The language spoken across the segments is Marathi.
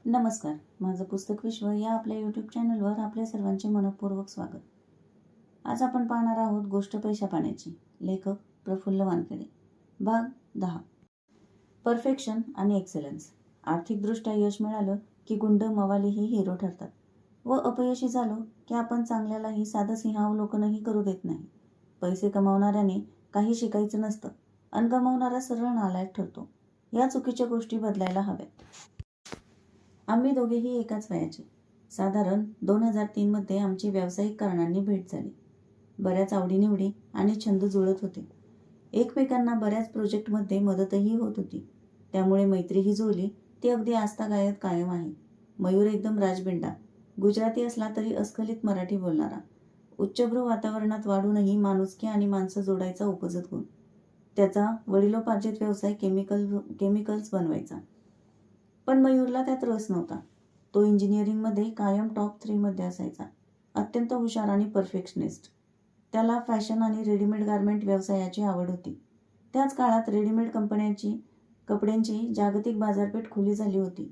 नमस्कार. माझं पुस्तक विश्व या आपल्या यूट्यूब चॅनलवर आपल्या सर्वांचे मनःपूर्वक स्वागत. आज आपण पाहणार आहोत गोष्ट पैशा पाण्याची. लेखक प्रफुल्ल वानखेडे. भाग 10. परफेक्शन आणि एक्सेलन्स. आर्थिकदृष्ट्या यश मिळालं की गुंड मवालीही हिरो ठरतात व अपयशी झालो की आपण चांगल्यालाही साधं सिंहावलोकनही करू देत नाही. पैसे कमावणाऱ्याने काही शिकायचं नसतं आणि गमावणारा सरळ नालायक ठरतो. या चुकीच्या गोष्टी बदलायला हव्यात. आम्ही दोघेही एकाच वयाचे. साधारण 2003 मध्ये आमची व्यावसायिक कारणांनी भेट झाली. बऱ्याच आवडीनिवडी आणि छंद जुळत होते. एकमेकांना बऱ्याच प्रोजेक्टमध्ये मदतही होत होती. त्यामुळे मैत्रीही जुळली. ती अगदी आजतागायत कायम आहे. मयूर एकदम राजबिंडा. गुजराती असला तरी अस्खलित मराठी बोलणारा. उच्चभ्रू वातावरणात वाढूनही माणुसकी आणि माणसं जोडायचा उपजत गुण. त्याचा वडिलोपार्जित व्यवसाय केमिकल्स बनवायचा. पण मयूरला त्यात रस नव्हता. तो इंजिनिअरिंगमध्ये कायम टॉप 3 मध्ये असायचा. अत्यंत हुशार आणि परफेक्शनिस्ट. त्याला फॅशन आणि रेडीमेड गारमेंट व्यवसायाची आवड होती. त्याच काळात रेडीमेड कपड्यांची जागतिक बाजारपेठ खुली झाली होती.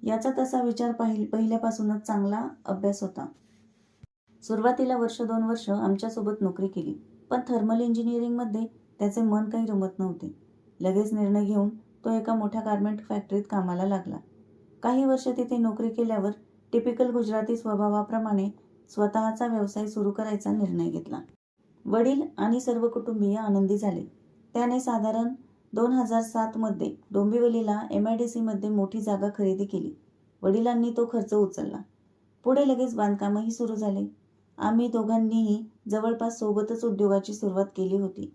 याचा तसा विचार पहिल्यापासूनच चांगला अभ्यास होता. सुरुवातीला 1-2 वर्ष आमच्यासोबत नोकरी केली. पण थर्मल इंजिनिअरिंगमध्ये त्याचे मन काही रमत नव्हते. लगेच निर्णय घेऊन तो एका मोठ्या गारमेंट फॅक्टरीत कामाला लागला. काही वर्ष तिथे नोकरी केल्यावर टिपिकल गुजराती स्वभावाप्रमाणे स्वतःचा व्यवसाय सुरू करायचा निर्णय घेतला. वडील आणि सर्व कुटुंबीय आनंदी झाले. त्याने साधारण 2007 मध्ये डोंबिवलीला MIDC मध्ये मोठी जागा खरेदी केली. वडिलांनी तो खर्च उचलला. पुढे लगेच बांधकामही सुरू झाले. आम्ही दोघांनीही जवळपास सोबतच उद्योगाची सुरुवात केली होती.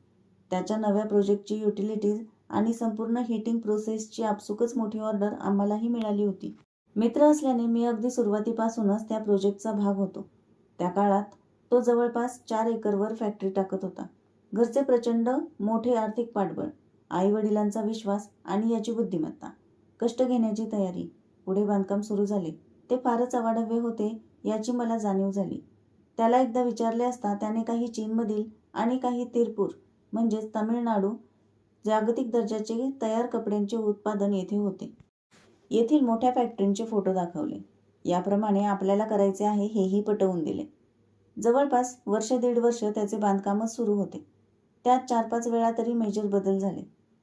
त्याच्या नव्या प्रोजेक्टची युटिलिटीज आणि संपूर्ण हीटिंग प्रोसेसची आपसुकच मोठी ऑर्डर आम्हालाही मिळाली होती. मित्र असल्याने मी अगदी सुरुवातीपासूनच त्या प्रोजेक्टचा भाग होतो. त्या काळात तो जवळपास 4 एकरवर फॅक्टरी टाकत होता. घरचे प्रचंड मोठे आर्थिक पाठबळ, आई-वडिलांचा विश्वास आणि याची बुद्धिमत्ता, कष्ट घेण्याची तयारी. पुढे बांधकाम सुरू झाले. ते फारच अवाढव्य होते याची मला जाणीव झाली. त्याला एकदा विचारले असता त्याने काही चीनमधील आणि काही तिरपूर म्हणजेच तामिळनाडू जागतिक दर्जाचे तयार कपड्यांचे उत्पादन येथे होते. येथील मोठ्या फॅक्टरींचे फोटो दाखवले. याप्रमाणे आपल्याला करायचे आहे हेही पटवून दिले. जवळपास 1-1.5 वर्ष त्याचे बांधकामच सुरू होते. त्यात 4-5 वेळा तरी मेजर बदल झाले.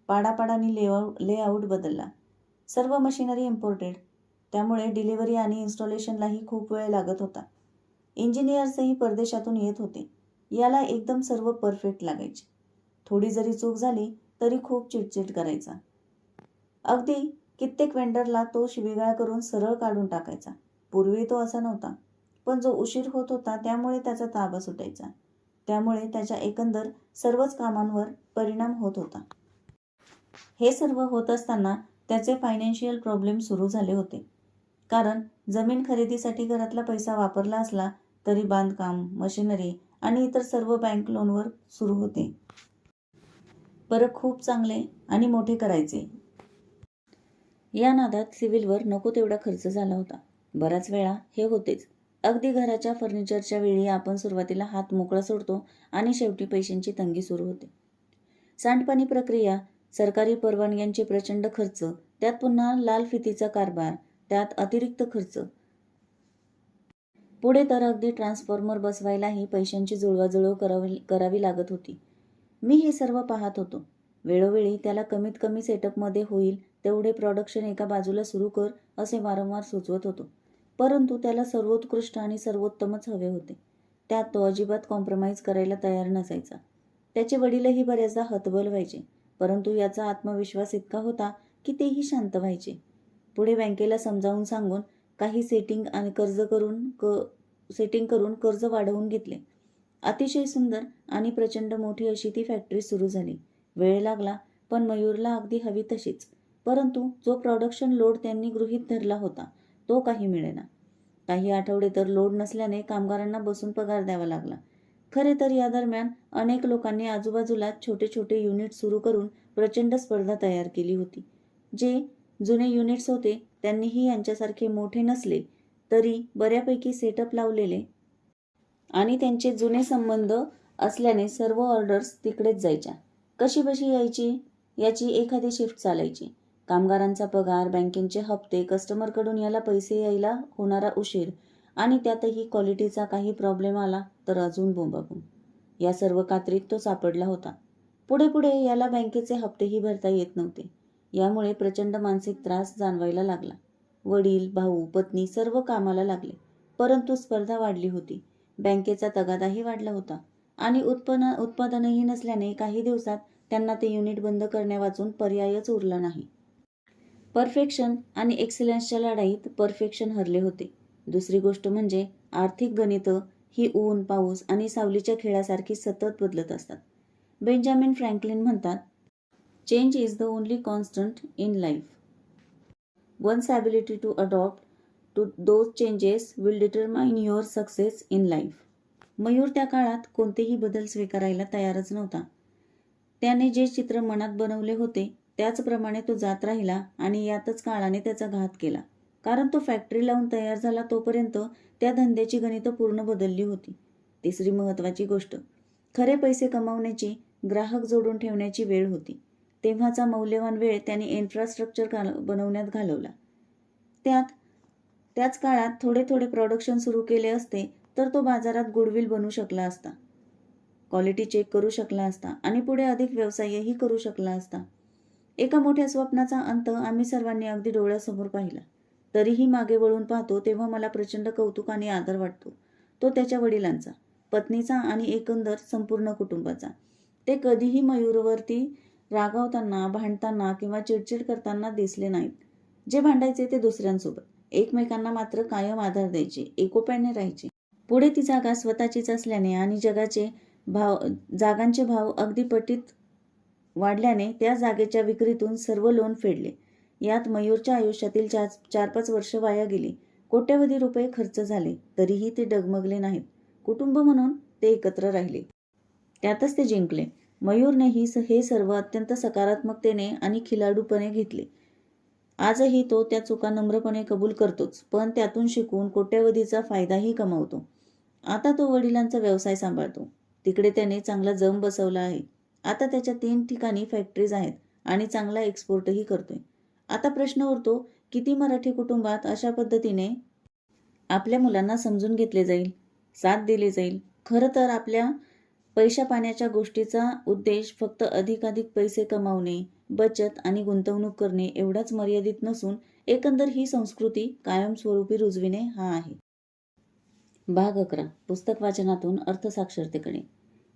पाडापाडानी लेआउट बदलला. सर्व मशिनरी इम्पोर्टेड. त्यामुळे डिलिव्हरी आणि इन्स्टॉलेशनलाही खूप वेळ लागत होता. इंजिनियर्सही परदेशातून येत होते. याला एकदम सर्व परफेक्ट लागायचे. थोडी जरी चूक झाली तरी खूप चिडचिड करायचा. अगदी कित्येक वेंडरला तो शिवीगाळ करून सरळ काढून टाकायचा. पूर्वी तो असा नव्हता. पण जो उशीर होत होता त्यामुळे त्याचा ताबा सुटायचा. त्यामुळे त्याच्या एकंदर सर्वच कामांवर परिणाम होत होता. हे सर्व होत असताना त्याचे फायनान्शियल प्रॉब्लेम सुरू झाले होते. कारण जमीन खरेदीसाठी घरातला पैसा वापरला असला तरी बांधकाम, मशिनरी आणि इतर सर्व बँक लोनवर सुरू होते. परत खूप चांगले आणि मोठे करायचे. या नादात सिव्हिलवर नको तेवढा खर्च झाला होता. बराच वेळा हे होतेच. अगदी घराच्या फर्निचरच्या वेळी आपण सुरुवातीला हात मोकळा सोडतो आणि शेवटी पैशांची तंगी सुरू होते. सांडपाणी प्रक्रिया, सरकारी परवानग्यांचे प्रचंड खर्च, त्यात पुन्हा लाल फितीचा कारभार, त्यात अतिरिक्त खर्च. पुढे तर अगदी ट्रान्सफॉर्मर बसवायलाही पैशांची जुळवाजुळव करावी लागत होती. मी हे सर्व पाहत होतो. वेळोवेळी त्याला कमीत कमी सेटअपमध्ये होईल तेवढे प्रोडक्शन एका बाजूला सुरू कर असे वारंवार सुचवत होतो. परंतु त्याला सर्वोत्कृष्ट आणि सर्वोत्तमच हवे होते. त्यात तो अजिबात कॉम्प्रोमाइज करायला तयार नसायचा. त्याचे वडीलही बऱ्याचदा हतबल व्हायचे. परंतु याचा आत्मविश्वास इतका होता की तेही शांत व्हायचे. पुढे बँकेला समजावून सांगून काही सेटिंग करून कर्ज वाढवून घेतले. अतिशय सुंदर आणि प्रचंड मोठी अशी ती फॅक्टरी सुरू झाली. वेळ लागला पण मयूरला अगदी हवी तशीच. परंतु जो प्रोडक्शन लोड त्यांनी गृहीत धरला होता तो काही मिळेना. काही आठवडे तर लोड नसल्याने कामगारांना बसून पगार द्यावा लागला. खरे तर या दरम्यान अनेक लोकांनी आजूबाजूला छोटे छोटे युनिट सुरू करून प्रचंड स्पर्धा तयार केली होती. जे जुने युनिट्स होते त्यांनीही यांच्यासारखे मोठे नसले तरी बऱ्यापैकी सेटअप लावलेले आणि त्यांचे जुने संबंध असल्याने सर्व ऑर्डर्स तिकडेच जायच्या. कशीबशी यायची याची एखादी शिफ्ट चालायची. कामगारांचा पगार, बँकेचे हप्ते, कस्टमरकडून याला पैसे यायला होणारा उशीर आणि त्यातही क्वालिटीचा काही प्रॉब्लेम आला तर अजून बोंबाबोंब. या सर्व कात्रीत तो सापडला होता. पुढे पुढे याला बँकेचे हप्तेही भरता येत नव्हते. यामुळे प्रचंड मानसिक त्रास जाणवायला लागला. वडील, भाऊ, पत्नी सर्व कामाला लागले, परंतु स्पर्धा वाढली होती. बँकेचा तगादाही वाढला होता आणि उत्पादनही नसल्याने काही दिवसात त्यांना ते युनिट बंद करण्यावाचून पर्यायच उरला नाही. परफेक्शन आणि एक्सलन्सच्या लढाईत परफेक्शन हरले होते. दुसरी गोष्ट म्हणजे आर्थिक गणितं ही ऊन, पाऊस आणि सावलीच्या खेळासारखी सतत बदलत असतात. बेंजामिन फ्रँकलिन म्हणतात, change is the only constant in life. One's ability to adopt to those changes will determine your success in life. Mayur त्या काळात कोणतेही बदल स्वीकारायला तयारच नव्हता. त्याने जे चित्र मनात बनवले होते त्याचप्रमाणे तो जात राहिला आणि यातच काळाने त्याचा घात केला. कारण तो फॅक्टरी लावून तयार झाला तोपर्यंत त्या धंद्याची गणितं पूर्ण बदलली होती. तिसरी महत्त्वाची गोष्ट, खरे पैसे कमावण्याची, ग्राहक जोडून ठेवण्याची वेळ होती. तेव्हाचा मौल्यवान वेळ त्याने इन्फ्रास्ट्रक्चर बनवण्यात घालवला. त्याच काळात थोडे थोडे प्रोडक्शन सुरू केले असते तर तो बाजारात गुडविल बनू शकला असता, क्वालिटी चेक करू शकला असता आणि पुढे अधिक व्यवसायही करू शकला असता. एका मोठ्या स्वप्नाचा अंत आम्ही सर्वांनी अगदी डोळ्यासमोर पाहिला. तरीही मागे वळून पाहतो तेव्हा मला प्रचंड कौतुक आणि आदर वाटतो. तो त्याच्या वडिलांचा, पत्नीचा आणि एकंदर संपूर्ण कुटुंबाचा. ते कधीही मयूरवरती रागावताना, भांडताना किंवा चिडचिड करताना दिसले नाहीत. जे भांडायचे ते दुसऱ्यांसोबत, एकमेकांना मात्र कायम आधार द्यायचे, एकोप्याने राहायचे. पुढे ती जागा स्वतःचीच असल्याने आणि जागांचे भाव अगदी पटीत वाढल्याने त्या जागेच्या विक्रीतून सर्व लोन फेडले. यात मयूरच्या आयुष्यातील 4-5 वर्ष वाया गेली. कोट्यवधी रुपये खर्च झाले, तरीही ते डगमगले नाहीत. कुटुंब म्हणून ते एकत्र राहिले. त्यातच ते जिंकले. मयूरनेही हे सर्व अत्यंत सकारात्मकतेने आणि खिलाडूपणे घेतले. आजही तो त्या चुका नम्रपणे कबूल करतोच, पण त्यातून शिकून कोट्यवधीचा फायदाही कमावतो. आता तो वडिलांचा व्यवसाय सांभाळतो. तिकडे त्याने चांगला जम बसवला आहे. आता त्याच्या 3 ठिकाणी फॅक्टरीज आहेत आणि चांगला एक्सपोर्टही करतोय. आता प्रश्न उरतो, किती मराठी कुटुंबात अशा पद्धतीने आपल्या मुलांना समजून घेतले जाईल, साथ दिली जाईल. खरं तर आपल्या पैशा पाण्याच्या गोष्टीचा उद्देश फक्त अधिकाधिक पैसे कमावणे, बचत आणि गुंतवणूक करणे एवढाच मर्यादित नसून एकंदर ही संस्कृती कायमस्वरूपी रुजविणे हा आहे. भाग 11. पुस्तक वाचनातून अर्थसाक्षरतेकडे.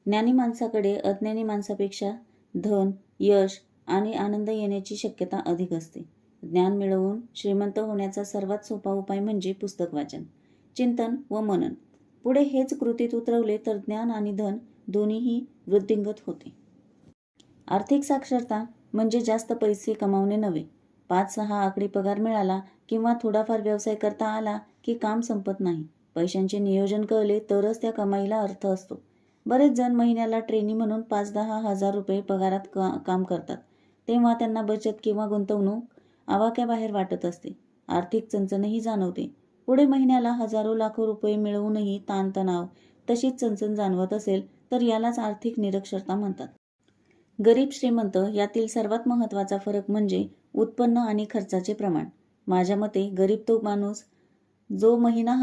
ज्ञानी माणसाकडे अज्ञानी माणसापेक्षा धन, यश आणि आनंद येण्याची शक्यता अधिक असते. ज्ञान मिळवून श्रीमंत होण्याचा सर्वात सोपा उपाय म्हणजे पुस्तक वाचन, चिंतन व मनन. पुढे हेच कृतीत उतरवले तर ज्ञान आणि धन दोन्हीही वृद्धिंगत होते. आर्थिक साक्षरता म्हणजे जास्त पैसे कमावणे नव्हे. 5-6 आकडी पगार मिळाला किंवा थोडाफार व्यवसाय करता आला की काम संपत नाही. पैशांचे नियोजन कळले तरच त्या कमाईला अर्थ असतो. बरेच जण महिन्याला ट्रेनी म्हणून 5-10 हजार रुपये पगारात काम करतात. तेव्हा त्यांना बचत किंवा गुंतवणूक आवाक्याबाहेर वाटत असते. आर्थिक चणचणही जाणवते. पुढे महिन्याला हजारो लाखो रुपये मिळवूनही ताणतणाव, तशीच चणचण जाणवत असेल तर यालाच आर्थिक निरक्षरता म्हणतात. गरीब श्रीमंत यातील सर्वात महत्त्वाचा फरक म्हणजे उत्पन्न आणि खर्चाचे प्रमाण. माझ्या मते गरीब तो माणूस जो महिना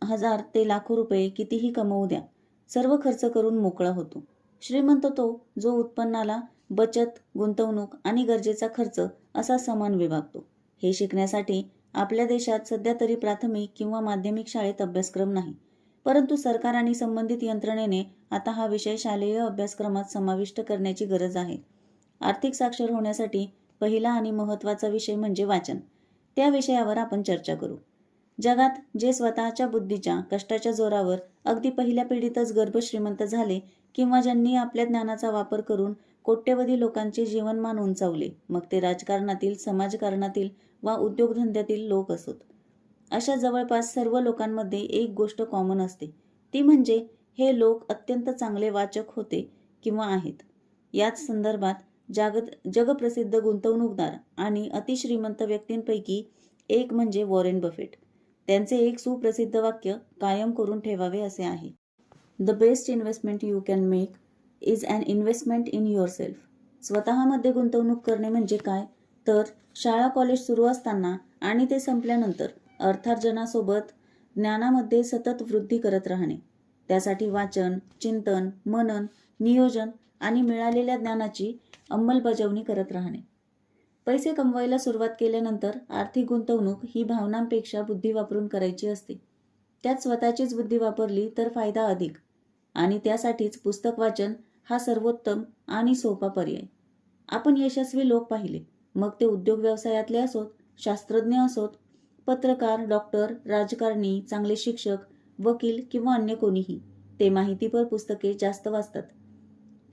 हजार ते लाखो रुपये कितीही कमवू द्या, सर्व खर्च करून मोकळा होतो. श्रीमंत तो जो उत्पन्नाला बचत, गुंतवणूक आणि गरजेचा खर्च असा समान विभागतो. हे शिकण्यासाठी आपल्या देशात सध्या तरी प्राथमिक किंवा माध्यमिक शाळेत अभ्यासक्रम नाही, परंतु सरकार आणि संबंधित यंत्रणेने आता हा विषय शालेय अभ्यासक्रमात समाविष्ट करण्याची गरज आहे. आर्थिक साक्षर होण्यासाठी पहिला आणि महत्त्वाचा विषय म्हणजे वाचन. त्या विषयावर आपण चर्चा करू. जगात जे स्वतःच्या बुद्धीच्या, कष्टाच्या जोरावर अगदी पहिल्या पिढीतच गर्भश्रीमंत झाले किंवा ज्यांनी आपल्या ज्ञानाचा वापर करून कोट्यवधी लोकांचे जीवनमान उंचावले, मग ते राजकारणातील, समाजकारणातील वा उद्योगधंद्यातील लोक असोत, अशा जवळपास सर्व लोकांमध्ये एक गोष्ट कॉमन असते. ती म्हणजे हे लोक अत्यंत चांगले वाचक होते किंवा आहेत. याच संदर्भात जगप्रसिद्ध गुंतवणूकदार आणि अतिश्रीमंत व्यक्तींपैकी एक म्हणजे वॉरेन बफेट. त्यांचे एक सुप्रसिद्ध वाक्य कायम करून ठेवावे असे आहे, the best investment you can make is an investment in yourself. स्वतःमध्ये गुंतवणूक करणे म्हणजे काय तर शाळा कॉलेज सुरू असताना आणि ते संपल्यानंतर अर्थार्जनासोबत ज्ञानामध्ये सतत वृद्धी करत राहणे. त्यासाठी वाचन, चिंतन, मनन, नियोजन आणि मिळालेल्या ज्ञानाची अंमलबजावणी करत राहणे. पैसे कमवायला सुरुवात केल्यानंतर आर्थिक गुंतवणूक ही भावनांपेक्षा बुद्धी वापरून करायची असते. त्यात स्वतःचीच बुद्धी वापरली तर फायदा अधिक, आणि त्यासाठीच पुस्तक वाचन हा सर्वोत्तम आणि सोपा पर्याय. आपण यशस्वी लोक पाहिले, मग ते उद्योग व्यवसायातले असोत, शास्त्रज्ञ असोत, पत्रकार, डॉक्टर, राजकारणी, चांगले शिक्षक, वकील किंवा अन्य कोणीही, ते माहितीपर पुस्तके जास्त वाचतात.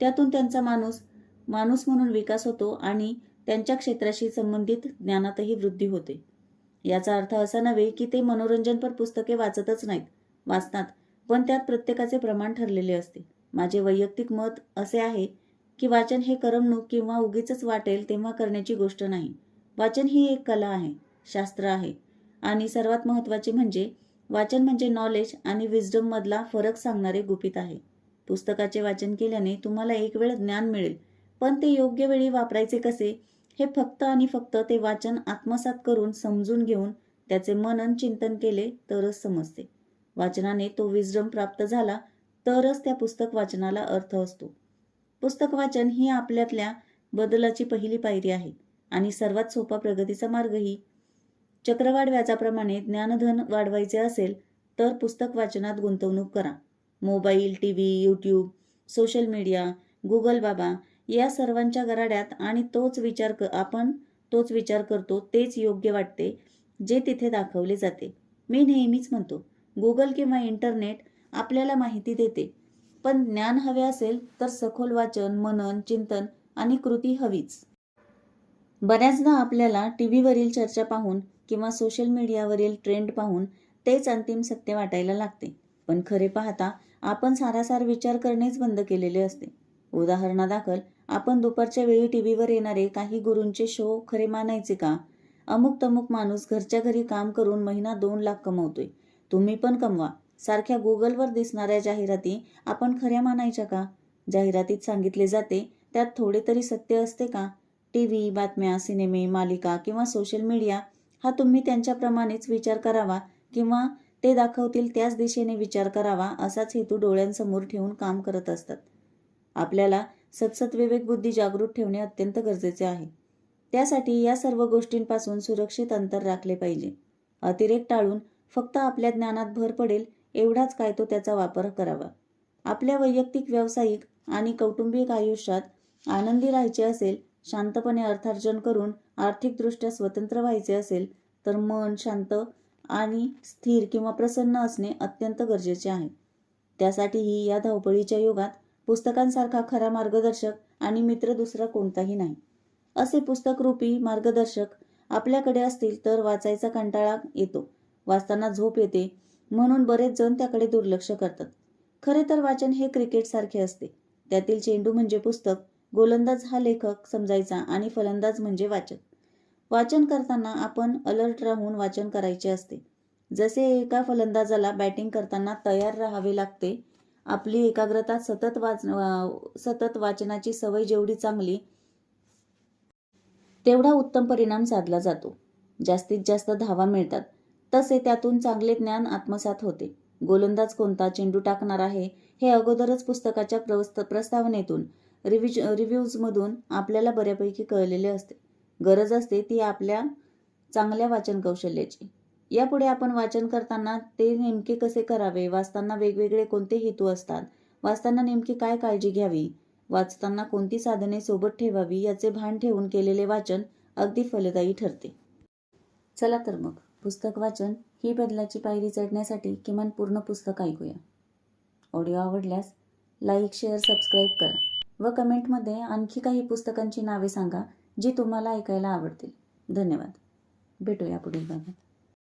त्यातून त्यांचा माणूस म्हणून विकास होतो आणि त्यांच्या क्षेत्राशी संबंधित ज्ञानातही वृद्धी होते. याचा अर्थ असा नव्हे की ते मनोरंजनपर पुस्तके वाचतच नाहीत, वाचतात, पण त्यात प्रत्येकाचे प्रमाण ठरलेले असते. माझे वैयक्तिक मत असे आहे की वाचन हे करमणूक किंवा उगीचच वाटेल तेव्हा करण्याची गोष्ट नाही. वाचन ही एक कला आहे, शास्त्र आहे, आणि सर्वात महत्त्वाचे म्हणजे वाचन म्हणजे नॉलेज आणि विजडम मधला फरक सांगणारे गुपित आहे. पुस्तकाचे वाचन केल्याने तुम्हाला एक वेळ ज्ञान मिळेल, पण ते योग्य वेळी वापरायचे कसे हे फक्त आणि फक्त ते वाचन आत्मसात करून समजून घेऊन त्याचे मनन चिंतन केले तरच समजते. वाचनाने तो विजडम प्राप्त झाला तरच त्या पुस्तक वाचनाला अर्थ असतो. पुस्तक वाचन ही आपल्यातल्या बदलाची पहिली पायरी आहे आणि सर्वात सोपा प्रगतीचा मार्गही. चक्रवाढ व्याजाप्रमाणे ज्ञानधन वाढवायचे असेल तर पुस्तक वाचनात गुंतवणूक करा. Mobile, TV, YouTube, social media, Google बाबा या सर्वांच्या गराड्यात आणि आपण तोच विचार करतो, तेच योग्य वाटते जे तिथे दाखवले जाते. मी नेहमीच म्हणतो, गुगल किंवा इंटरनेट आपल्याला माहिती देते, पण ज्ञान हवे असेल तर सखोल वाचन, मनन, चिंतन आणि कृती हवीच. बऱ्याचदा आपल्याला टीव्हीवरील चर्चा पाहून किंवा सोशल मीडियावरील ट्रेंड पाहून तेच अंतिम सत्य वाटायला लागते, पण खरे पाहता आपण सारासार विचार करणेच बंद केलेले असते. उदाहरणादाखल, आपण दुपारच्या वेळी टीव्हीवर येणारे काही गुरूंचे शो खरे मानायचे का? अमुक तमुक माणूस घरच्या घरी काम करून महिना 2 लाख कमवतोय, तुम्ही पण कमवा सारख्या गुगलवर दिसणाऱ्या जाहिराती आपण खऱ्या मानायच्या का? जाहिरातीत सांगितले जाते त्यात थोडे तरी सत्य असते का? टीव्ही, बातम्या, सिनेमे, मालिका किंवा सोशल मीडिया हा तुम्ही त्यांच्याप्रमाणेच विचार करावा किंवा ते दाखवतील त्याच दिशेने विचार करावा असाच हेतू डोळ्यांसमोर ठेवून काम करत असतात. आपल्याला सतसत विवेक बुद्धी जागृत ठेवणे अत्यंत गरजेचे आहे. त्यासाठी या सर्व गोष्टींपासून सुरक्षित अंतर राखले पाहिजे. अतिरेक टाळून फक्त आपल्या ज्ञानात भर पडेल एवढाच काय तो त्याचा वापर करावा. आपल्या वैयक्तिक, व्यावसायिक आणि कौटुंबिक आयुष्यात आनंदी राहायचे असेल, शांतपणे अर्थार्जन करून आर्थिकदृष्ट्या स्वतंत्र व्हायचे असेल तर मन शांत आणि स्थिर किंवा प्रसन्न असणे अत्यंत गरजेचे आहे. त्यासाठीही या धावपळीच्या युगात पुस्तकांसारखा खरा मार्गदर्शक आणि मित्र दुसरा कोणताही नाही. असे पुस्तकरूपी मार्गदर्शक आपल्याकडे असतील तर वाचायचा कंटाळा येतो, वाचताना झोप येते, म्हणून बरेच जण त्याकडे दुर्लक्ष करतात. खरे तर वाचन हे क्रिकेटसारखे असते. त्यातील चेंडू म्हणजे पुस्तक, गोलंदाज हा लेखक समजायचा आणि फलंदाज म्हणजे वाचक. वाचन करताना आपण अलर्ट राहून वाचन करायचे असते. जसे एका फलंदाजाला बॅटिंग करताना तयार राहावे लागते, आपली एकाग्रता सतत वाचनाची सवय जेवढी चांगली तेवढा उत्तम परिणाम साधला जातो. जास्तीत जास्त धावा मिळतात, तसे त्यातून चांगले ज्ञान आत्मसात होते. गोलंदाज कोणता चेंडू टाकणार आहे हे अगोदरच पुस्तकाच्या प्रस्तावनेतून, रिव्ह्यूजमधून आपल्याला बऱ्यापैकी कळलेले असते. गरज असते ती आपल्या चांगल्या वाचन कौशल्याची. यापुढे आपण वाचन करताना ते नेमके कसे करावे, वाचताना वेगवेगळे कोणते हेतू असतात, वाचताना नेमकी काय काळजी घ्यावी, वाचताना कोणती साधने सोबत ठेवावी याचे भान ठेवून केलेले वाचन अगदी फलदायी ठरते. चला तर मग पुस्तक वाचन ही बदलाची पायरी चढण्यासाठी किमान पूर्ण पुस्तक ऐकूया. ऑडिओ आवडल्यास लाईक, शेअर, सबस्क्राईब करा व कमेंटमध्ये आणखी काही पुस्तकांची नावे सांगा जी तुम्हाला ऐकायला आवडतील. धन्यवाद. भेटूया पुढील भागात.